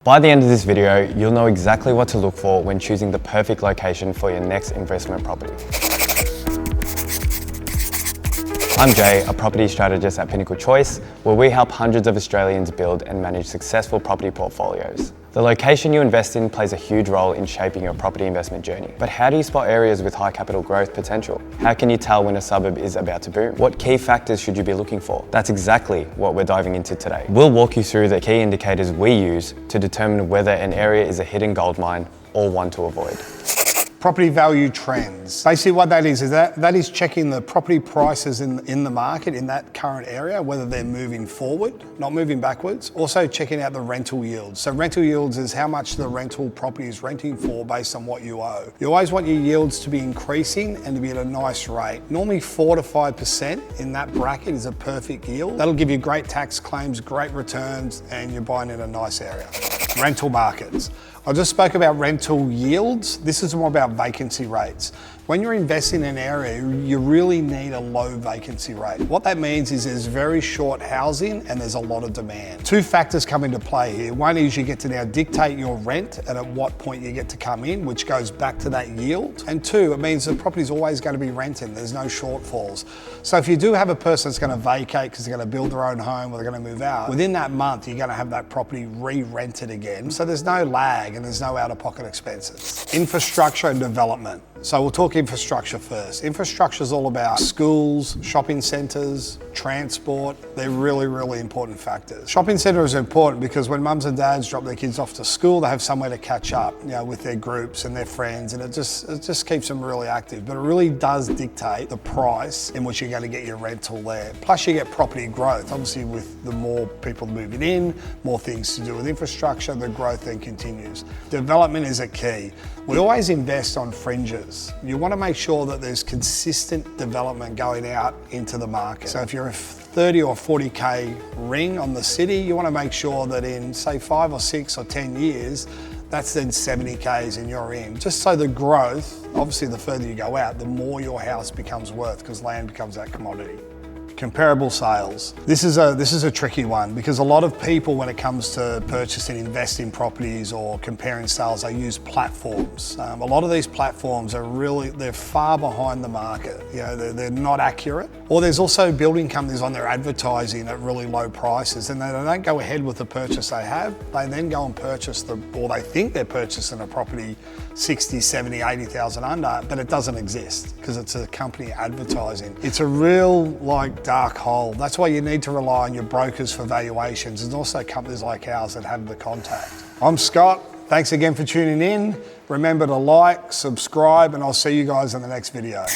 By the end of this video, you'll know exactly what to look for when choosing the perfect location for your next investment property. I'm Jay, a property strategist at Pinnacle Choice, where we help hundreds of Australians build and manage successful property portfolios. The location you invest in plays a huge role in shaping your property investment journey. But how do you spot areas with high capital growth potential? How can you tell when a suburb is about to boom? What key factors should you be looking for? That's exactly what we're diving into today. We'll walk you through the key indicators we use to determine whether an area is a hidden gold mine or one to avoid. Property value trends. Basically what that is that is checking the property prices in the market in that current area, whether they're moving forward, not moving backwards. Also checking out the rental yields. So rental yields is how much the rental property is renting for based on what you owe. You always want your yields to be increasing and to be at a nice rate. Normally 4 to 5% in that bracket is a perfect yield. That'll give you great tax claims, great returns, and you're buying in a nice area. Rental markets. I just spoke about rental yields. This is more about vacancy rates. When you're investing in an area, you really need a low vacancy rate. What that means is there's very short housing and there's a lot of demand. Two factors come into play here. One is you get to now dictate your rent and at what point you get to come in, which goes back to that yield. And two, it means the property's always going to be rented. There's no shortfalls. So if you do have a person that's going to vacate because they're going to build their own home or they're going to move out, within that month, you're going to have that property re-rented again. So there's no lag and there's no out-of-pocket expenses. Infrastructure and development. So we'll talk infrastructure first. Infrastructure is all about schools, shopping centres, transport. They're really, really important factors. Shopping centre is important because when mums and dads drop their kids off to school, they have somewhere to catch up, with their groups and their friends, and it just keeps them really active. But it really does dictate the price in which you're going to get your rental there. Plus you get property growth. Obviously with the more people moving in, more things to do with infrastructure, the growth then continues. Development is a key. We always invest on fringes. You want to make sure that there's consistent development going out into the market. So if you're a 30 or 40K ring on the city, you want to make sure that in say 5 or 6 or 10 years, that's then 70Ks and you're in. Just so the growth, obviously the further you go out, the more your house becomes worth because land becomes that commodity. Comparable sales. This is a tricky one because a lot of people, when it comes to purchasing, investing properties or comparing sales, they use platforms. A lot of these platforms they're far behind the market. They're not accurate. Or there's also building companies on their advertising at really low prices and they don't go ahead with the purchase they have. They then go and purchase or they think they're purchasing a property 60, 70, 80,000 under, but it doesn't exist because it's a company advertising. It's a real dark hole. That's why you need to rely on your brokers for valuations and also companies like ours that have the contact. I'm Scott. Thanks again for tuning in. Remember to like, subscribe, and I'll see you guys in the next video.